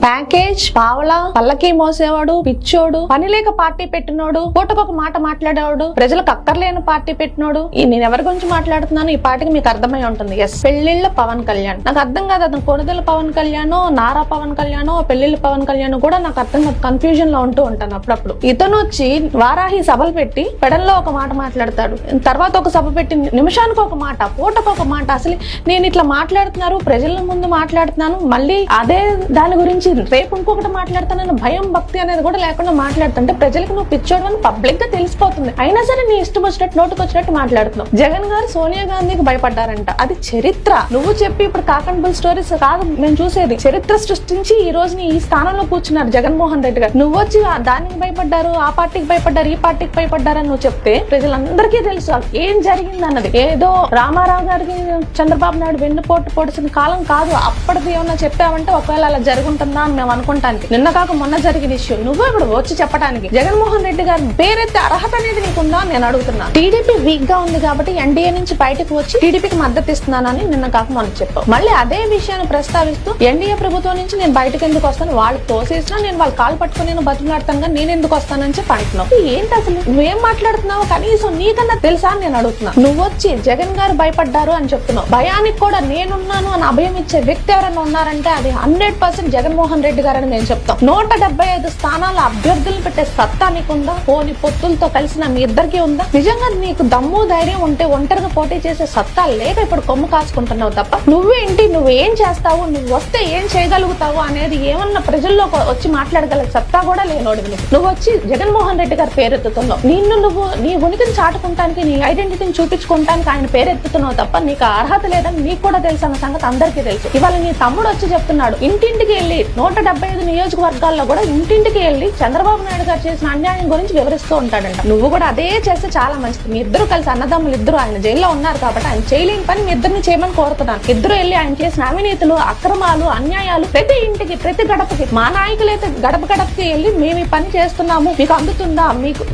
Package పావలా పల్లకి మోసేవాడు పిచ్చోడు పని లేక పార్టీ పెట్టినోడు పూటకొక మాట మాట్లాడేవాడు ప్రజలకు అక్కర్లేని పార్టీ పెట్టినోడు నేను ఎవరి గురించి మాట్లాడుతున్నాను ఈ పార్టీకి మీకు అర్థమై ఉంటుంది. ఎస్, పెళ్లిళ్ళ పవన్ కళ్యాణ్. నాకు అర్థం కాదు అతను కొణిదెల పవన్ కళ్యాణ్ నారా పవన్ కళ్యాణ్ పెళ్లిళ్ళ పవన్ కళ్యాణ్ కూడా నాకు అర్థం కాదు, కన్ఫ్యూజన్ లో ఉంటూ ఉంటాను అప్పుడప్పుడు. ఇతను వచ్చి వారాహి సభలు పెట్టి పెడల్లో ఒక మాట మాట్లాడతాడు, తర్వాత ఒక సభ పెట్టి నిమిషానికి ఒక మాట పూటకు ఒక మాట. అసలు నేను ఇట్లా మాట్లాడుతున్నారు ప్రజల ముందు మాట్లాడుతున్నాను, మళ్ళీ అదే దాని గురించి రేపు ఇంకొకటి మాట్లాడతానని భయం భక్తి అనేది కూడా లేకుండా మాట్లాడుతుంటే ప్రజలకు నువ్వు పిచ్చోడు అని పబ్లిక్ గా తెలిసిపోతుంది. అయినా సరే నీ ఇష్టం వచ్చినట్టు నోటుకు వచ్చినట్టు మాట్లాడుతున్నావు. జగన్ గారు సోనియా గాంధీకి భయపడ్డారంట, అది చరిత్ర. నువ్వు చెప్పి ఇప్పుడు కాకన్బుల్ స్టోరీస్ కాదు మేము చూసేది, చరిత్ర సృష్టించి ఈ రోజు ఈ స్థానంలో కూర్చున్నారు జగన్మోహన్ రెడ్డి గారు. నువ్వు వచ్చి దానికి భయపడ్డారు, ఆ పార్టీకి భయపడ్డారు, ఈ పార్టీకి భయపడ్డారని నువ్వు చెప్తే ప్రజలందరికీ తెలుసు ఏం జరిగింది అన్నది. ఏదో రామారావు గారికి చంద్రబాబు నాయుడు వెన్నుపోటు పొడిచిన కాలం కాదు. అప్పటిది ఏమన్నా చెప్పావంటే ఒకవేళ అలా జరుగుంటుందా అని మేము అనుకుంటానికి నిన్న కాక మొన్న జరిగిన ఇష్యూ నువ్వు ఇప్పుడు వచ్చి చెప్పడానికి జగన్మోహన్ రెడ్డి గారు పేరెత్తే అర్హత అనేది నీకుందా నేను అడుగుతున్నా. టీడీపీ వీక్ గా ఉంది కాబట్టి ఎన్డీఏ నుంచి బయటకు వచ్చి టీడీపీకి మద్దతు ఇస్తున్నానని నిన్న కాక మొన్న చెప్పావు. మళ్ళీ అదే విషయాన్ని ప్రస్తావిస్తూ ఎన్డీఏ ప్రభుత్వం నుంచి నేను బయటకు ఎందుకు వస్తాను, వాళ్ళు తోసేసినా నేను వాళ్ళ కాలు పట్టుకుని నేను బతులాడతాను కానీ నేను ఎందుకు వస్తానని చెప్పి అంటున్నావు. ఏంటి అసలు నువ్వేం మాట్లాడుతున్నావు, కనీసం నీకన్నా తెలుసా అని నేను అడుగుతున్నా. నువ్వు వచ్చి జగన్ గారు భయపడ్డారు అని చెప్తున్నావు, భయానికి కూడా నేనున్నాను అని అభయం ఇచ్చే వ్యక్తి ఎవరైనా ఉన్నారంటే అది 100% జగన్మోహన్ రెడ్డి గారని మేము చెప్తాం. 175 స్థానాల అభ్యర్థులను పెట్టే సత్తా నీకుందా, పోని పొత్తులతో కలిసిన మీ ఇద్దరికి ఉందా? నిజంగా నీకు దమ్ము ధైర్యం ఉంటే ఒంటరిగా పోటీ చేసే సత్తా లేక ఇప్పుడు కొమ్ము కాసుకుంటున్నావు తప్ప నువ్వేంటి, నువ్వు ఏం చేస్తావు, నువ్వు వస్తే ఏం చేయగలుగుతావు అనేది ఏమన్నా ప్రజల్లో వచ్చి మాట్లాడగల సత్తా కూడా లేనోడు. నువ్వు వచ్చి జగన్మోహన్ రెడ్డి గారి పేరెత్తుతున్నావు. నువ్వు నీ ఉనికిని చాటుకుంటానికి నీ ఐడెంటిటీని చూపించుకుంటానికి ఆయన పేరెత్తుతున్నావు తప్ప నీకు అర్హత లేదని నీకు కూడా తెలుసు అన్న సంగతి అందరికీ తెలుసు. ఇవాళ నీ తమ్ముడు వచ్చి చెప్తున్నాడు ఇంటింటికి వెళ్ళి 175 నియోజకవర్గాల్లో కూడా ఇంటింటికి వెళ్ళి చంద్రబాబు నాయుడు గారు చేసిన అన్యాయం గురించి వివరిస్తూ ఉంటాడంట. నువ్వు కూడా అదే చేస్తే చాలా మంచిది. మీ ఇద్దరు కలిసి అన్నదమ్ములు ఇద్దరు ఆయన జైల్లో ఉన్నారు కాబట్టి ఆయన చేయలేని పని మీ ఇద్దరిని చేయమని కోరుతున్నాను. ఇద్దరు వెళ్ళి ఆయన చేసిన అవినీతులు అక్రమాలు అన్యాయాలు ప్రతి ఇంటికి ప్రతి గడపకి మా నాయకులైతే గడప గడపకి వెళ్ళి మేము ఈ పని చేస్తున్నాము మీకు అందుతుందా,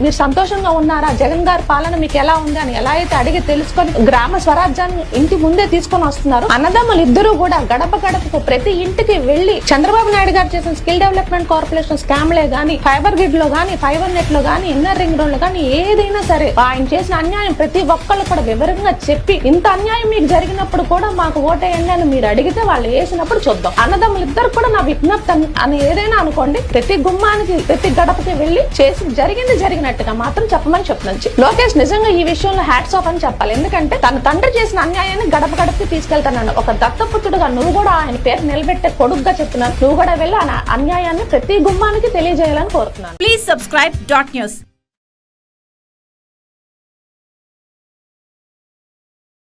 మీరు సంతోషంగా ఉన్నారా, జగన్ గారి పాలన మీకు ఎలా ఉంది అని ఎలా అయితే అడిగి తెలుసుకొని గ్రామ స్వరాజ్యాన్ని ఇంటి ముందే తీసుకొని వస్తున్నారు. అన్నదమ్ములు ఇద్దరు కూడా గడప గడపకు ప్రతి ఇంటికి వెళ్లి చంద్రబాబు నాయుడు గారు చేసిన స్కిల్ డెవలప్మెంట్ కార్పొరేషన్ స్కామ్లే గానీ ఫైబర్ గ్రిడ్ లో గానీ ఫైబర్ నెట్ లో గానీ ఇన్నర్ రింగ్ రోడ్ లో గానీ ఏదైనా సరే ఆయన చేసిన అన్యాయం ప్రతి ఒక్కళ్ళు కూడా వివరంగా చెప్పి ఇంత అన్యాయం మీకు జరిగినప్పుడు కూడా మాకు ఓటేయండి అని మీరు అడిగితే వాళ్ళు వేసినప్పుడు చూద్దాం. అన్నదమ్ములు ఇద్దరు కూడా నా విజ్ఞప్తి అని ఏదైనా అనుకోండి ప్రతి గుమ్మానికి ప్రతి గడపకి వెళ్లి చేసి జరిగినట్టుగా మాత్రం చెప్పమని చెప్తున్నాను. లోకేష్ నిజంగా ఈ విషయంలో హ్యాట్స్ ఆఫ్ అని చెప్పాలి. ఎందుకంటే తన తండ్రి చేసిన అన్యాయాన్ని గడప గడపకి తీసుకెళ్తానన్నాడు. ఒక దత్తపుత్రుడుగా నువ్వు కూడా ఆయన పేరు నిలబెట్టే కొడుకుగా చెప్తున్నాను. నువ్వు కూడా వెళ్ళి ఆ అన్యాయాన్ని ప్రతి గుమ్మానికి తెలియజేయాలని కోరుతున్నాను. Please subscribe .news